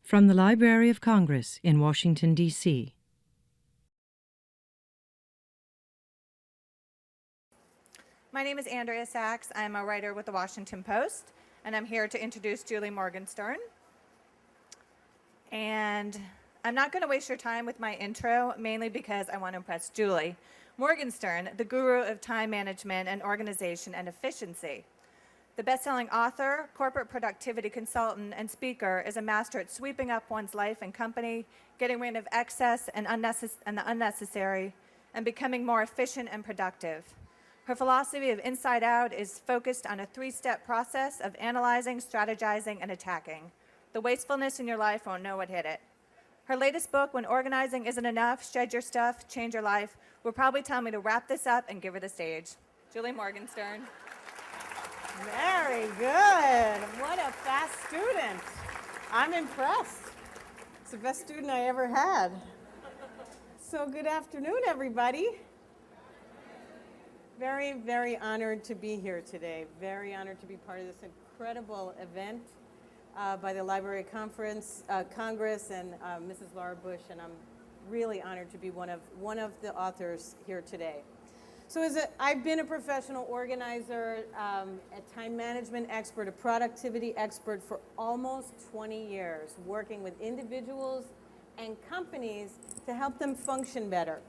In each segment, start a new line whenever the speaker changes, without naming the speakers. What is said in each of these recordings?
From the Library of Congress in Washington, D.C.
My name is Andrea Sachs. I'm a writer with the Washington Post, and I'm here to introduce Julie Morgenstern. And I'm not going to waste your time with my intro, mainly because I want to impress Julie. Morgenstern, the guru of time management and organization and efficiency. The best-selling author, corporate productivity consultant, and speaker is a master at sweeping up one's life and company, getting rid of excess and the unnecessary, and becoming more efficient and productive. Her philosophy of Inside Out is focused on a three-step process of analyzing, strategizing, and attacking. The wastefulness in your life won't know what hit it. Her latest book, When Organizing Isn't Enough, Shed Your Stuff, Change Your Life, will probably tell me to wrap this up and give her the stage. Julie Morgenstern.
Very good. What a fast student. I'm impressed. It's the best student I ever had. So good afternoon, everybody. Very, very honored to be here today. Very honored to be part of this incredible event by the Library of Congress and Mrs. Laura Bush, and I'm really honored to be one of the authors here today. So I've been a professional organizer, a time management expert, a productivity expert for almost 20 years, working with individuals and companies to help them function better.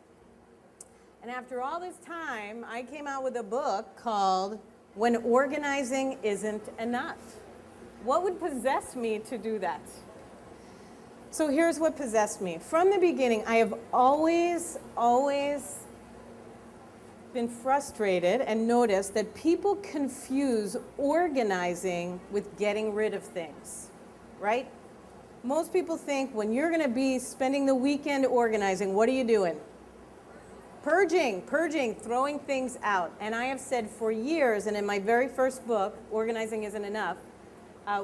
And after all this time, I came out with a book called When Organizing Isn't Enough. What would possess me to do that? So here's what possessed me. From the beginning, I have always been frustrated and noticed that people confuse organizing with getting rid of things, right? Most people think when you're going to be spending the weekend organizing, what are you doing? Purging, throwing things out. And I have said for years, and in my very first book, Organizing Isn't Enough,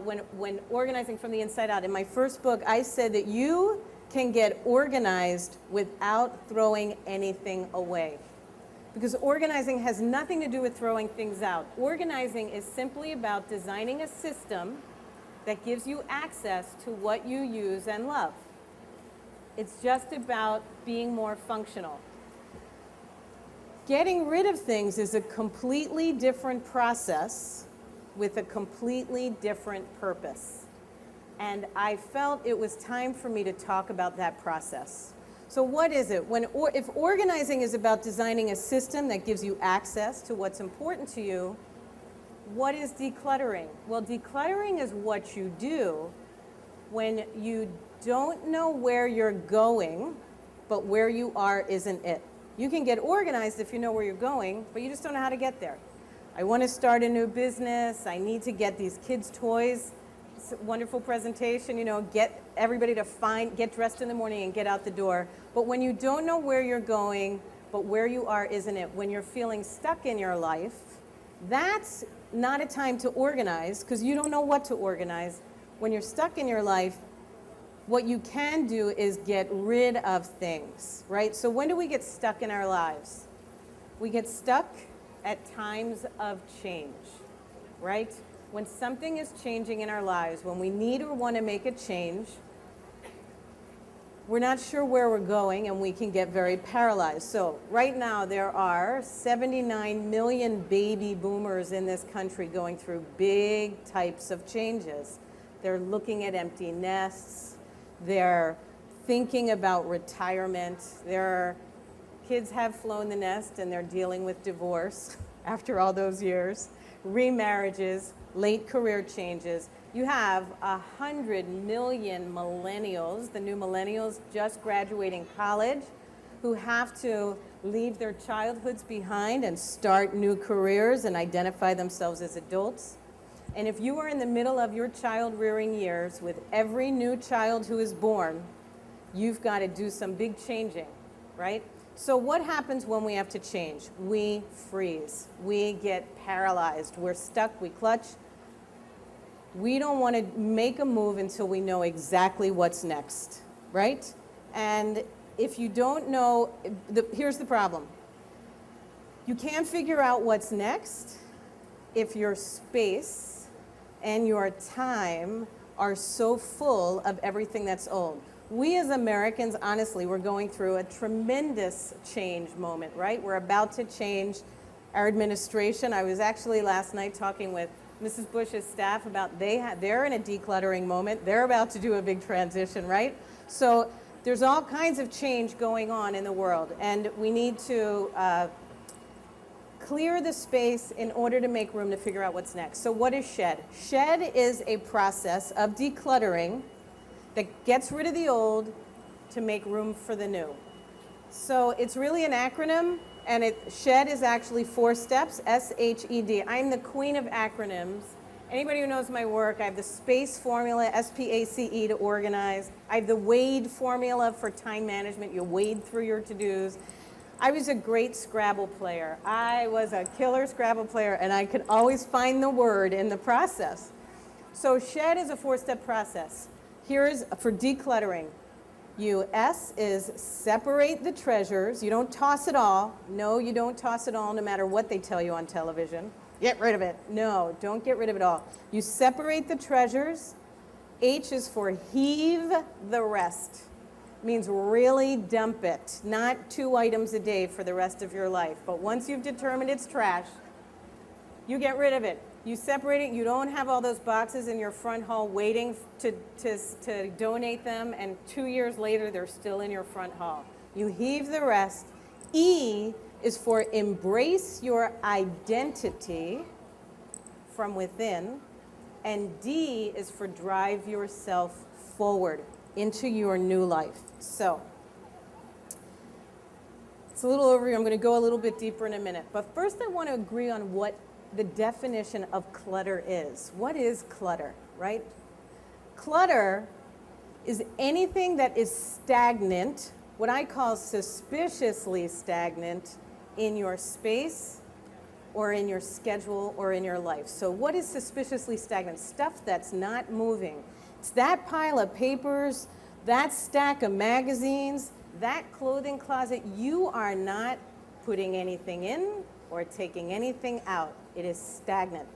when organizing from the inside out, in my first book, I said that you can get organized without throwing anything away. Because organizing has nothing to do with throwing things out. Organizing is simply about designing a system that gives you access to what you use and love. It's just about being more functional. Getting rid of things is a completely different process with a completely different purpose. And I felt it was time for me to talk about that process. So what is it? If organizing is about designing a system that gives you access to what's important to you, what is decluttering? Well, decluttering is what you do when you don't know where you're going, but where you are isn't it. You can get organized if you know where you're going, but you just don't know how to get there. I want to start a new business. I need to get these kids' toys. It's a wonderful presentation, get everybody to get dressed in the morning and get out the door. But when you don't know where you're going, but where you are isn't it, when you're feeling stuck in your life, that's not a time to organize because you don't know what to organize. When you're stuck in your life, what you can do is get rid of things, right? So when do we get stuck in our lives? We get stuck at times of change, right? When something is changing in our lives, when we need or want to make a change, we're not sure where we're going and we can get very paralyzed. So right now there are 79 million baby boomers in this country going through big types of changes. They're looking at empty nests. They're thinking about retirement. Their kids have flown the nest and they're dealing with divorce after all those years, remarriages, late career changes. You have 100 million millennials, the new millennials just graduating college, who have to leave their childhoods behind and start new careers and identify themselves as adults. And if you are in the middle of your child rearing years with every new child who is born, you've got to do some big changing, right? So what happens when we have to change? We freeze. We get paralyzed. We're stuck. We clutch. We don't want to make a move until we know exactly what's next, right? And if you don't know, here's the problem. You can't figure out what's next if your space and your time are so full of everything that's old. We as Americans, honestly, we're going through a tremendous change moment, right? We're about to change our administration. I was actually last night talking with Mrs. Bush's staff about they're in a decluttering moment. They're about to do a big transition, right? So there's all kinds of change going on in the world, and we need to clear the space in order to make room to figure out what's next. So what is shed? Shed is a process of decluttering that gets rid of the old to make room for the new. So it's really an acronym, and SHED is actually 4 steps, S-H-E-D. I'm the queen of acronyms. Anybody who knows my work, I have the SPACE formula, S-P-A-C-E, to organize. I have the WADE formula for time management. You wade through your to-dos. I was a great Scrabble player. I was a killer Scrabble player, and I could always find the word in the process. So SHED is a 4-step process. Here's for decluttering. S is separate the treasures. You don't toss it all. No, you don't toss it all no matter what they tell you on television. Get rid of it. No, don't get rid of it all. You separate the treasures. H is for heave the rest. Means really dump it. Not 2 items a day for the rest of your life. But once you've determined it's trash, you get rid of it. You separate it. You don't have all those boxes in your front hall waiting to donate them, and 2 years later, they're still in your front hall. You heave the rest. E is for embrace your identity from within, and D is for drive yourself forward into your new life. So it's a little overview. I'm going to go a little bit deeper in a minute. But first, I want to agree on what the definition of clutter is. What is clutter, right? Clutter is anything that is stagnant, what I call suspiciously stagnant, in your space or in your schedule or in your life. So what is suspiciously stagnant? Stuff that's not moving. It's that pile of papers, that stack of magazines, that clothing closet. You are not putting anything in or taking anything out. It is stagnant.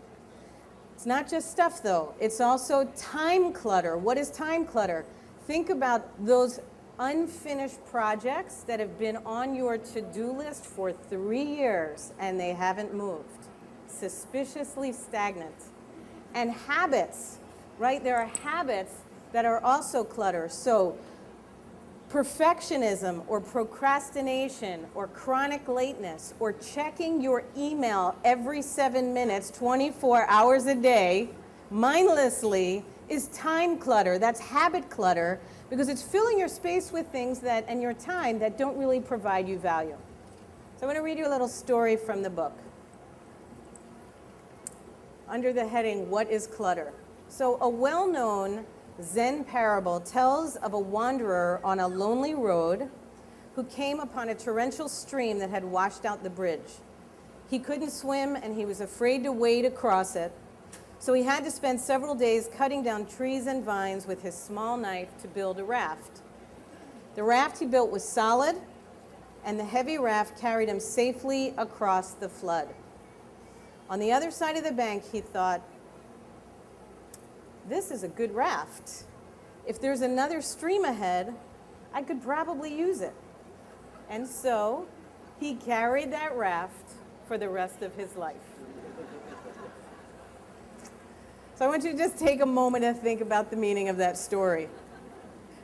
It's not just stuff, though. It's also time clutter. What is time clutter? Think about those unfinished projects that have been on your to-do list for 3 years and they haven't moved. Suspiciously stagnant. And habits, right? There are habits that are also clutter. So perfectionism or procrastination or chronic lateness or checking your email every 7 minutes, 24 hours a day, mindlessly, is time clutter. That's habit clutter, because it's filling your space with things that, and your time, that don't really provide you value. So I'm going to read you a little story from the book under the heading, What is Clutter? So a well-known Zen parable tells of a wanderer on a lonely road who came upon a torrential stream that had washed out the bridge. He couldn't swim and he was afraid to wade across it, so he had to spend several days cutting down trees and vines with his small knife to build a raft. The raft he built was solid, and the heavy raft carried him safely across the flood. On the other side of the bank, he thought, this is a good raft. If there's another stream ahead, I could probably use it. And so he carried that raft for the rest of his life. So I want you to just take a moment to think about the meaning of that story.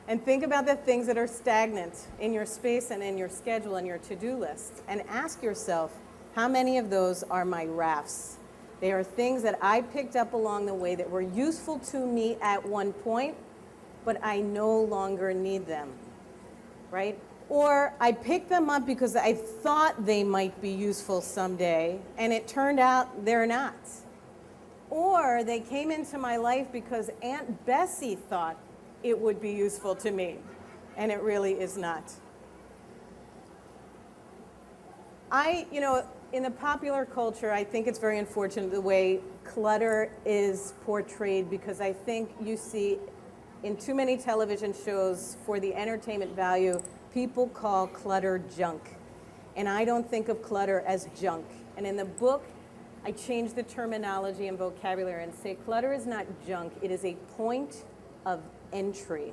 And think about the things that are stagnant in your space and in your schedule and your to-do list. And ask yourself, how many of those are my rafts? They are things that I picked up along the way that were useful to me at one point, but I no longer need them, right? Or I picked them up because I thought they might be useful someday, and it turned out they're not. Or they came into my life because Aunt Bessie thought it would be useful to me, and it really is not. In the popular culture, I think it's very unfortunate the way clutter is portrayed, because I think you see in too many television shows, for the entertainment value, people call clutter junk. And I don't think of clutter as junk. And in the book, I change the terminology and vocabulary and say clutter is not junk. It is a point of entry.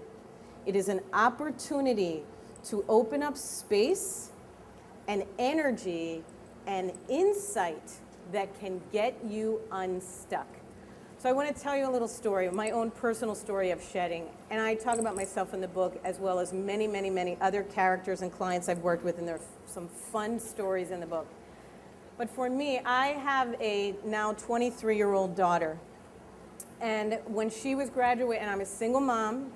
It is an opportunity to open up space and energy and insight that can get you unstuck. So I want to tell you a little story, my own personal story of shedding. And I talk about myself in the book as well as many, many, many other characters and clients I've worked with, and there are some fun stories in the book. But for me, I have a now 23-year-old daughter. And when she was graduating, and I'm a single mom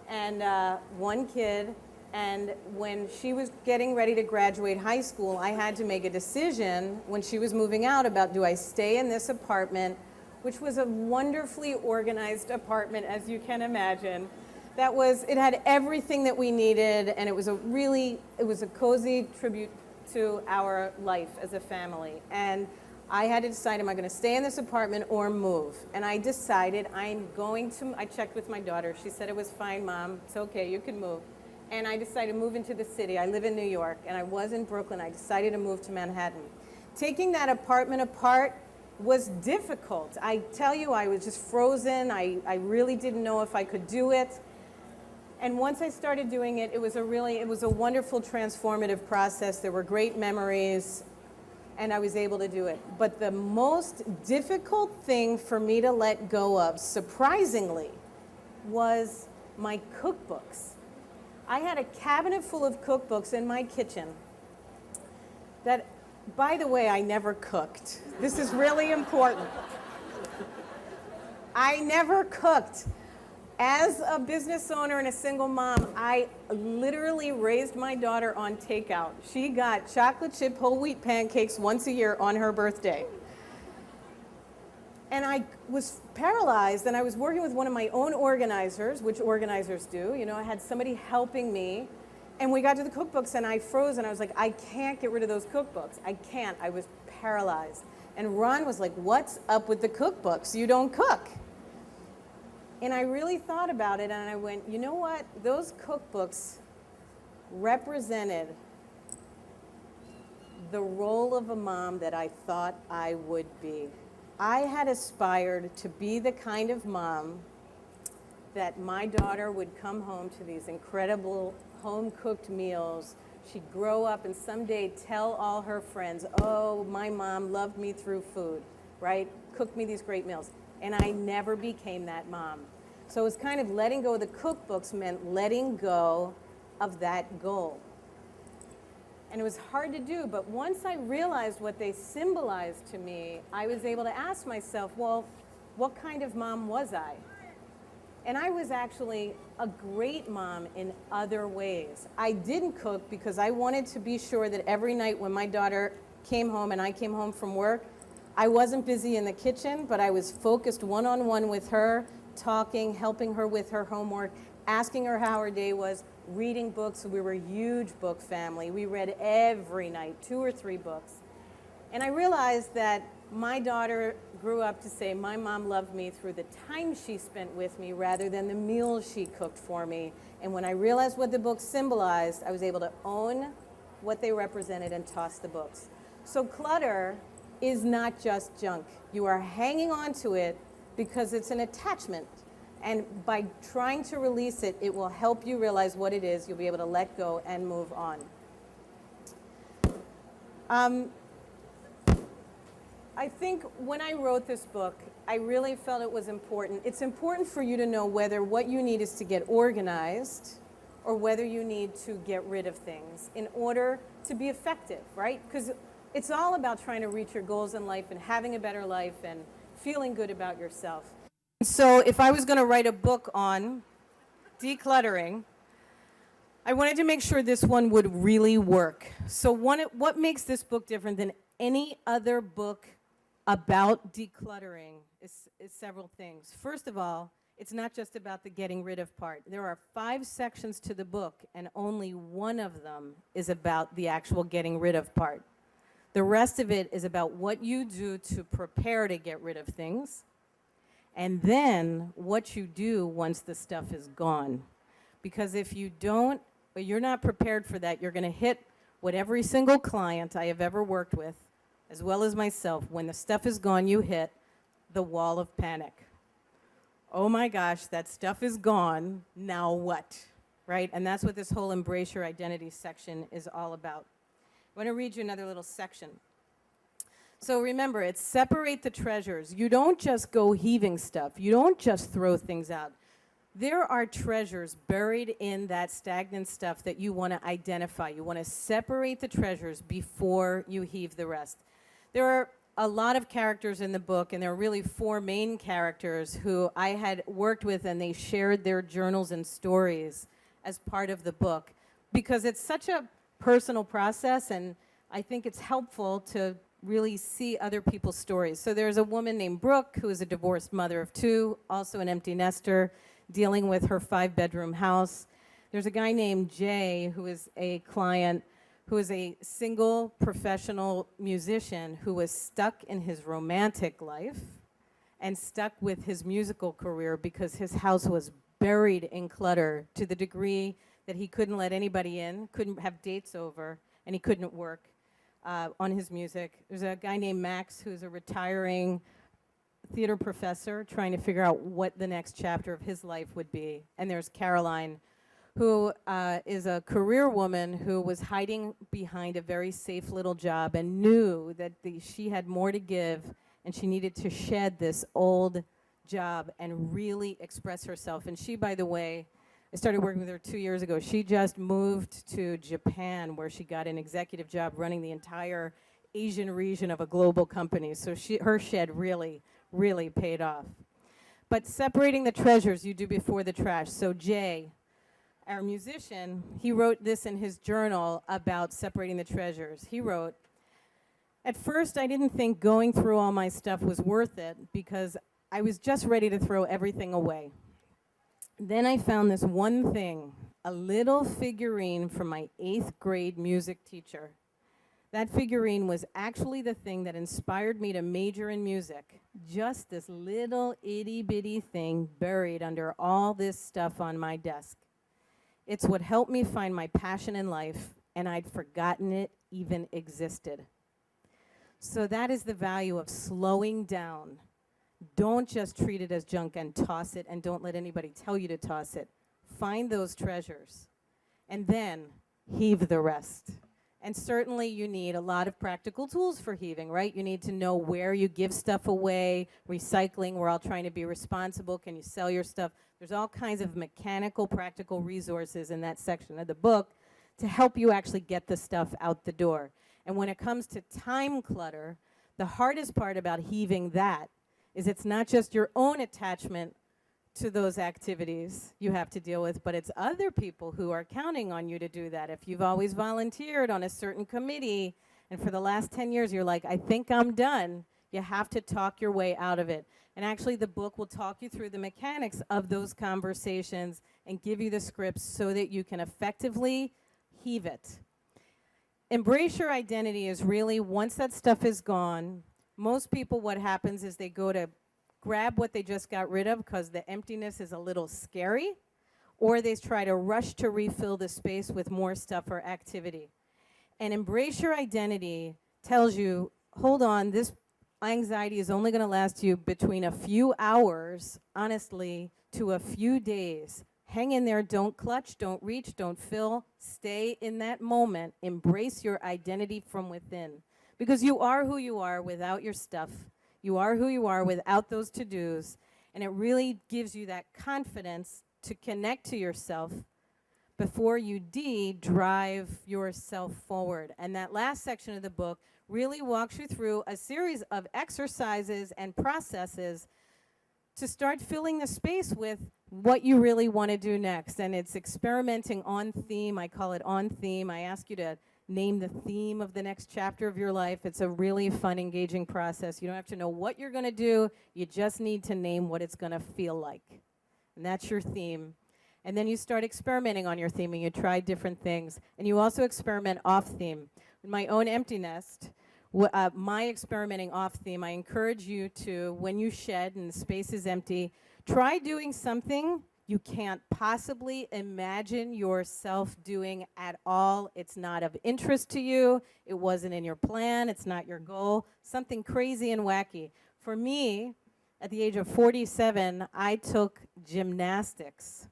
and one kid, and when she was getting ready to graduate high school, I had to make a decision when she was moving out about, do I stay in this apartment, which was a wonderfully organized apartment, as you can imagine. It had everything that we needed, and it was a cozy tribute to our life as a family. And I had to decide, am I going to stay in this apartment or move? And I decided I checked with my daughter. She said it was fine, Mom. It's okay, you can move. And I decided to move into the city. I live in New York, and I was in Brooklyn. I decided to move to Manhattan. Taking that apartment apart was difficult. I tell you, I was just frozen. I really didn't know if I could do it. And once I started doing it, it was a wonderful transformative process. There were great memories, and I was able to do it. But the most difficult thing for me to let go of, surprisingly, was my cookbooks. I had a cabinet full of cookbooks in my kitchen that, by the way, I never cooked. This is really important. I never cooked. As a business owner and a single mom, I literally raised my daughter on takeout. She got chocolate chip whole wheat pancakes once a year on her birthday. And I was paralyzed, and I was working with one of my own organizers, which organizers do. You know, I had somebody helping me. And we got to the cookbooks, and I froze, and I was like, I can't get rid of those cookbooks. I can't. I was paralyzed. And Ron was like, what's up with the cookbooks? You don't cook. And I really thought about it, and I went, you know what? Those cookbooks represented the role of a mom that I thought I would be. I had aspired to be the kind of mom that my daughter would come home to these incredible home-cooked meals. She'd grow up and someday tell all her friends, oh, my mom loved me through food, right? Cooked me these great meals. And I never became that mom. So it was kind of letting go of the cookbooks meant letting go of that goal. And it was hard to do, but once I realized what they symbolized to me, I was able to ask myself, well, what kind of mom was I? And I was actually a great mom in other ways. I didn't cook because I wanted to be sure that every night when my daughter came home and I came home from work, I wasn't busy in the kitchen, but I was focused one-on-one with her, talking, helping her with her homework, asking her how her day was, reading books. We were a huge book family. We read every night, 2 or 3 books. And I realized that my daughter grew up to say, my mom loved me through the time she spent with me rather than the meals she cooked for me. And when I realized what the books symbolized, I was able to own what they represented and toss the books. So clutter is not just junk. You are hanging on to it because it's an attachment. And by trying to release it, it will help you realize what it is. You'll be able to let go and move on. I think when I wrote this book, I really felt it was important. It's important for you to know whether what you need is to get organized or whether you need to get rid of things in order to be effective, right? Because it's all about trying to reach your goals in life and having a better life and feeling good about yourself. So if I was going to write a book on decluttering, I wanted to make sure this one would really work. So what makes this book different than any other book about decluttering is several things. First of all, it's not just about the getting rid of part. There are 5 sections to the book, and only one of them is about the actual getting rid of part. The rest of it is about what you do to prepare to get rid of things, and then what you do once the stuff is gone. Because if you don't, or you're not prepared for that, you're going to hit what every single client I have ever worked with, as well as myself, when the stuff is gone, you hit the wall of panic. oh my gosh, that stuff is gone, now what? Right? And that's what this whole Embrace Your Identity section is all about. I want to read you another little section. So remember, it's separate the treasures. You don't just go heaving stuff. You don't just throw things out. There are treasures buried in that stagnant stuff that you want to identify. You want to separate the treasures before you heave the rest. There are a lot of characters in the book, and there are really 4 main characters who I had worked with, and they shared their journals and stories as part of the book because it's such a personal process, and I think it's helpful to really see other people's stories. So there's a woman named Brooke who is a divorced mother of 2, also an empty nester, dealing with her 5-bedroom house. There's a guy named Jay who is a client who is a single professional musician who was stuck in his romantic life and stuck with his musical career because his house was buried in clutter to the degree that he couldn't let anybody in, couldn't have dates over, and he couldn't work on his music. There's a guy named Max who's a retiring theater professor trying to figure out what the next chapter of his life would be. And there's Caroline, who is a career woman who was hiding behind a very safe little job and knew that she had more to give and she needed to shed this old job and really express herself. And she, by the way, I started working with her 2 years ago. She just moved to Japan where she got an executive job running the entire Asian region of a global company. So her shed really paid off. But separating the treasures you do before the trash. So Jay, our musician, he wrote this in his journal about separating the treasures. He wrote, "At first I didn't think going through all my stuff was worth it because I was just ready to throw everything away. Then I found this one thing, a little figurine from my 8th grade music teacher. That figurine was actually the thing that inspired me to major in music. Just this little itty-bitty thing buried under all this stuff on my desk. It's what helped me find my passion in life, and I'd forgotten it even existed." So that is the value of slowing down. Don't just treat it as junk and toss it, and don't let anybody tell you to toss it. Find those treasures, and then heave the rest. And certainly you need a lot of practical tools for heaving, right? You need to know where you give stuff away, recycling, we're all trying to be responsible. Can you sell your stuff? There's all kinds of mechanical, practical resources in that section of the book to help you actually get the stuff out the door. And when it comes to time clutter, the hardest part about heaving that is it's not just your own attachment to those activities you have to deal with, but it's other people who are counting on you to do that. If you've always volunteered on a certain committee and for the last 10 years you're like, I think I'm done, you have to talk your way out of it. And actually the book will talk you through the mechanics of those conversations and give you the scripts so that you can effectively heave it. Embrace your identity is really, once that stuff is gone, most people, what happens is they go to grab what they just got rid of because the emptiness is a little scary, or they try to rush to refill the space with more stuff or activity. And embrace your identity tells you, hold on, this anxiety is only going to last you between a few hours, honestly, to a few days. Hang in there, don't clutch, don't reach, don't fill, stay in that moment, embrace your identity from within. Because you are who you are without your stuff. You are who you are without those to-dos. And it really gives you that confidence to connect to yourself before you drive yourself forward. And that last section of the book really walks you through a series of exercises and processes to start filling the space with what you really want to do next. And it's experimenting on theme. I call it on theme. I ask you to name the theme of the next chapter of your life. It's a really fun, engaging process. You don't have to know what you're going to do. You just need to name what it's going to feel like. And that's your theme. And then you start experimenting on your theme, and you try different things. And you also experiment off theme. In my own empty nest, my experimenting off theme, I encourage you to, when you shed and the space is empty, try doing something you can't possibly imagine yourself doing at all. It's not of interest to you. It wasn't in your plan. It's not your goal. Something crazy and wacky. For me, At the age of 47, I took gymnastics.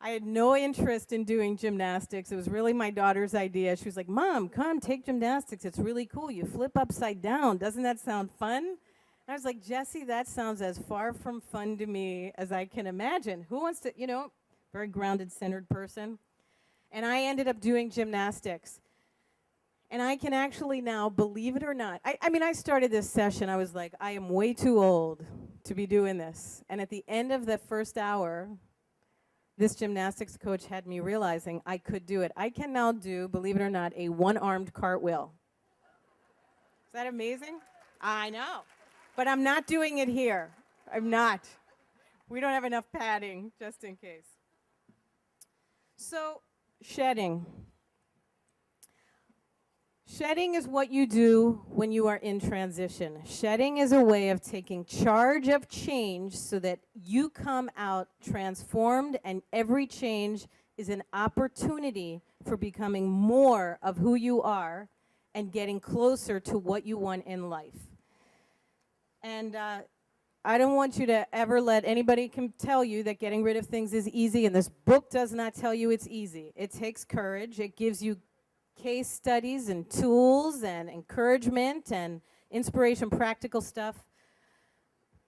I had no interest in doing gymnastics. It was really my daughter's idea. She was like, "Mom, come take gymnastics. It's really cool. You flip upside down. Doesn't that sound fun?" And I was like, "Jessie, that sounds as far from fun to me as I can imagine. Who wants to, very grounded, centered person." And I ended up doing gymnastics. And I can actually now, believe it or not, I started this session, I was like, I am way too old to be doing this. And at the end of the first hour, this gymnastics coach had me realizing I could do it. I can now do, believe it or not, a one-armed cartwheel. Is that amazing? I know. But I'm not doing it here. I'm not. We don't have enough padding, just in case. So, shedding. Shedding is what you do when you are in transition. Shedding is a way of taking charge of change so that you come out transformed, and every change is an opportunity for becoming more of who you are and getting closer to what you want in life. And I don't want you to ever let anybody tell you that getting rid of things is easy, and this book does not tell you it's easy. It takes courage. It gives you case studies and tools and encouragement and inspiration, practical stuff.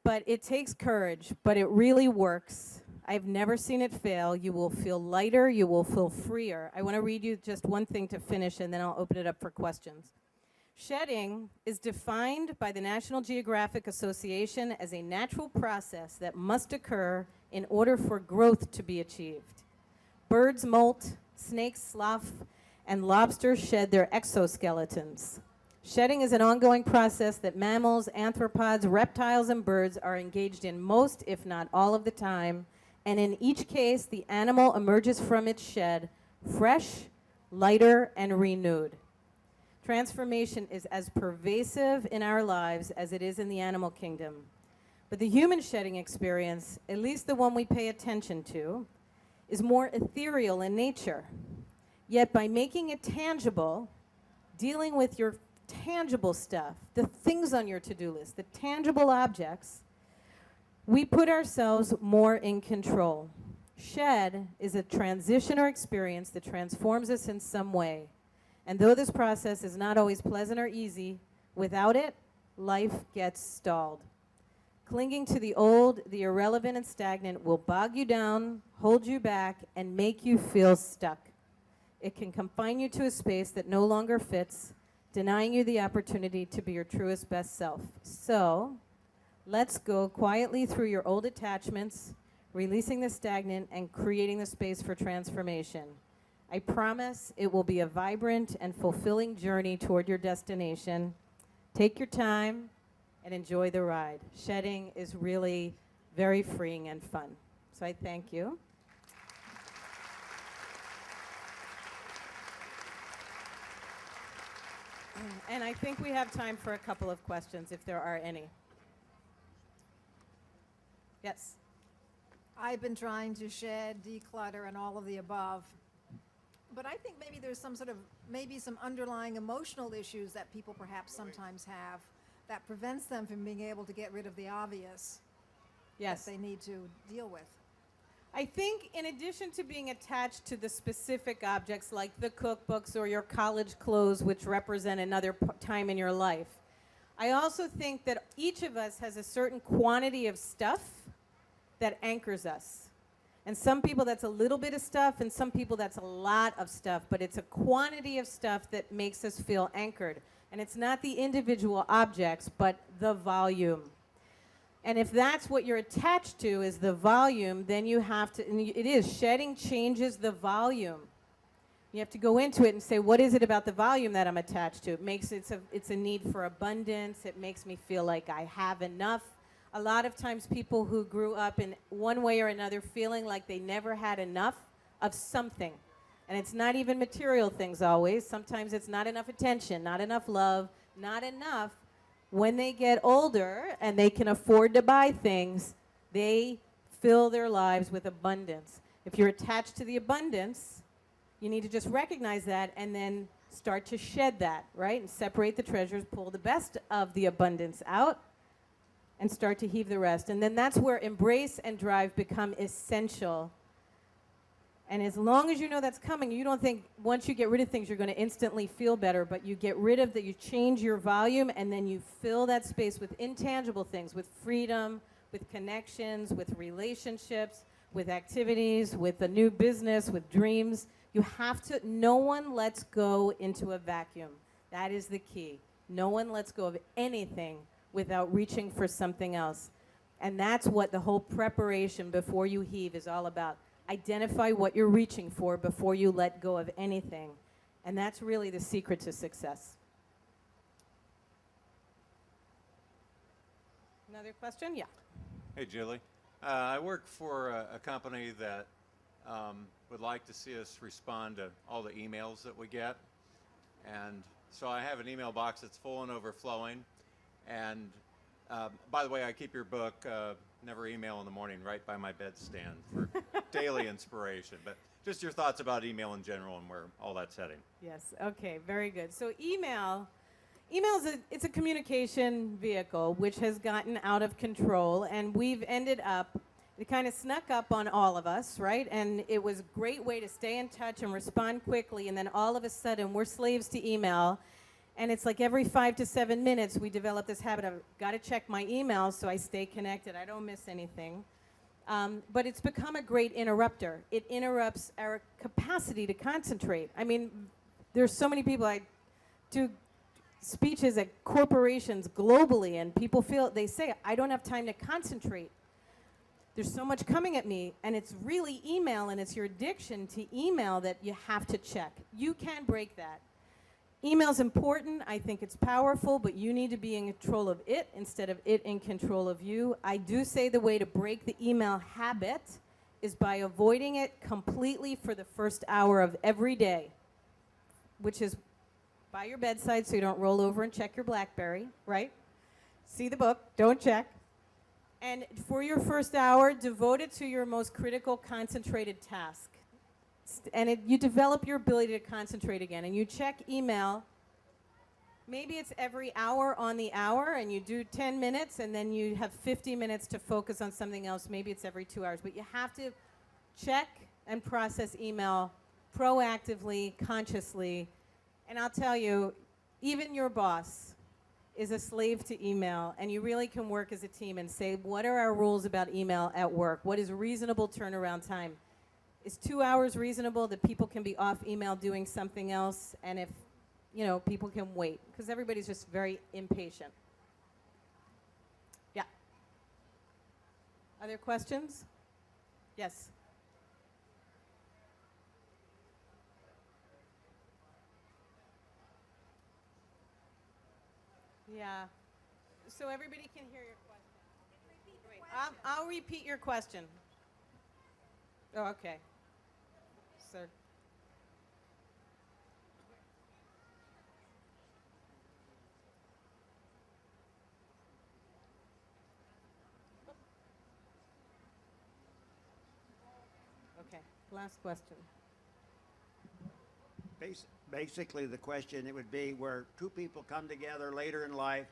But it takes courage, but it really works. I've never seen it fail. You will feel lighter. You will feel freer. I want to read you just one thing to finish, and then I'll open it up for questions. Shedding is defined by the National Geographic Association as a natural process that must occur in order for growth to be achieved. Birds molt, snakes slough, and lobsters shed their exoskeletons. Shedding is an ongoing process that mammals, arthropods, reptiles, and birds are engaged in most, if not all of the time, and in each case, the animal emerges from its shed fresh, lighter, and renewed. Transformation is as pervasive in our lives as it is in the animal kingdom. But the human shedding experience, at least the one we pay attention to, is more ethereal in nature. Yet by making it tangible, dealing with your tangible stuff, the things on your to-do list, the tangible objects, we put ourselves more in control. Shed is a transition or experience that transforms us in some way. And though this process is not always pleasant or easy, without it, life gets stalled. Clinging to the old, the irrelevant, and stagnant will bog you down, hold you back, and make you feel stuck. It can confine you to a space that no longer fits, denying you the opportunity to be your truest best self. So, let's go quietly through your old attachments, releasing the stagnant and creating the space for transformation. I promise it will be a vibrant and fulfilling journey toward your destination. Take your time and enjoy the ride. Shedding is really very freeing and fun. So I thank you. And I think we have time for a couple of questions, if there are any. Yes.
I've been trying to shed, declutter, and all of the above. But I think maybe there's some underlying emotional issues that people perhaps sometimes have that prevents them from being able to get rid of the obvious.
Yes.
That they need to deal with.
I think in addition to being attached to the specific objects like the cookbooks or your college clothes, which represent another time in your life, I also think that each of us has a certain quantity of stuff that anchors us. And some people that's a little bit of stuff, and some people that's a lot of stuff, but it's a quantity of stuff that makes us feel anchored. And it's not the individual objects, but the volume. And if that's what you're attached to is the volume, then you have to, and it is, shedding changes the volume. You have to go into it and say, what is it about the volume that I'm attached to? It's a need for abundance. It makes me feel like I have enough. A lot of times people who grew up in one way or another feeling like they never had enough of something. And it's not even material things always. Sometimes it's not enough attention, not enough love, not enough. When they get older and they can afford to buy things, they fill their lives with abundance. If you're attached to the abundance, you need to just recognize that and then start to shed that, right? And separate the treasures, pull the best of the abundance out, and start to heave the rest. And then that's where embrace and drive become essential. And as long as you know that's coming, you don't think once you get rid of things, you're going to instantly feel better, but you get rid of that, you change your volume, and then you fill that space with intangible things, with freedom, with connections, with relationships, with activities, with a new business, with dreams. You have to, no one lets go into a vacuum. That is the key. No one lets go of anything without reaching for something else. And that's what the whole preparation before you heave is all about. Identify what you're reaching for before you let go of anything. And that's really the secret to success. Another question? Yeah.
Hey, Julie. I work for a company that would like to see us respond to all the emails that we get. And so I have an email box that's full and overflowing. And by the way, I keep your book, Never Email in the Morning, right by my bedstand for daily inspiration. But just your thoughts about email in general and where all that's heading.
Yes, okay, very good. So email it's a communication vehicle which has gotten out of control, and we've ended up, it kind of snuck up on all of us, right? And it was a great way to stay in touch and respond quickly, and then all of a sudden we're slaves to email. And it's like every 5 to 7 minutes we develop this habit of got to check my email so I stay connected, I don't miss anything. But it's become a great interrupter. It interrupts our capacity to concentrate. I mean, there's so many people, I do speeches at corporations globally, and people feel, they say, I don't have time to concentrate. There's so much coming at me, and it's really email, and it's your addiction to email that you have to check. You can break that. Email's important, I think it's powerful, but you need to be in control of it instead of it in control of you. I do say the way to break the email habit is by avoiding it completely for the first hour of every day, which is by your bedside so you don't roll over and check your BlackBerry, right? See the book, don't check. And for your first hour, devote it to your most critical, concentrated task. And you develop your ability to concentrate again. And you check email, maybe it's every hour on the hour, and you do 10 minutes, and then you have 50 minutes to focus on something else. Maybe it's every 2 hours. But you have to check and process email proactively, consciously. And I'll tell you, even your boss is a slave to email, and you really can work as a team and say, what are our rules about email at work? What is reasonable turnaround time? Is 2 hours reasonable that people can be off email doing something else? And if, you know, people can wait, because everybody's just very impatient. Yeah. Other questions? Yes. Yeah. So everybody can hear your question. Wait, I'll repeat your question. Oh, okay. Sir. Okay, last question.
Basically, the question, it would be where two people come together later in life,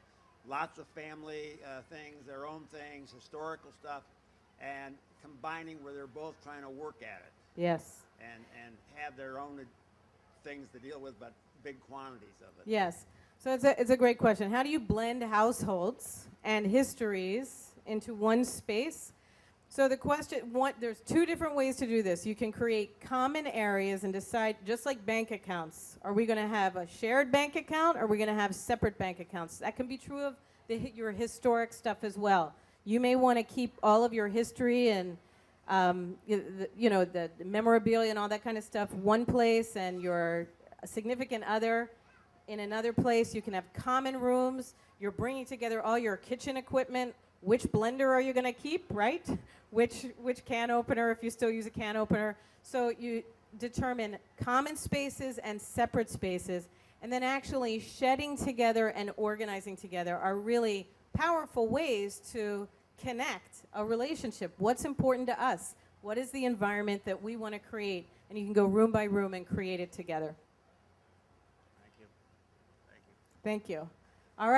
lots of family things, their own things, historical stuff, and combining where they're both trying to work at it.
Yes.
And have their own things to deal with, but big quantities of it.
Yes. So it's a great question. How do you blend households and histories into one space? So the question, there's two different ways to do this. You can create common areas and decide, just like bank accounts, are we going to have a shared bank account, or are we going to have separate bank accounts? That can be true of your historic stuff as well. You may want to keep all of your history and the memorabilia and all that kind of stuff one place, and your significant other in another place. You can have common rooms. You're bringing together all your kitchen equipment. Which blender are you going to keep, right? Which can opener, if you still use a can opener. So you determine common spaces and separate spaces, and then actually shedding together and organizing together are really powerful ways to connect a relationship. What's important to us? What is the environment that we want to create? And you can go room by room and create it together.
Thank you. Thank you.
Thank you.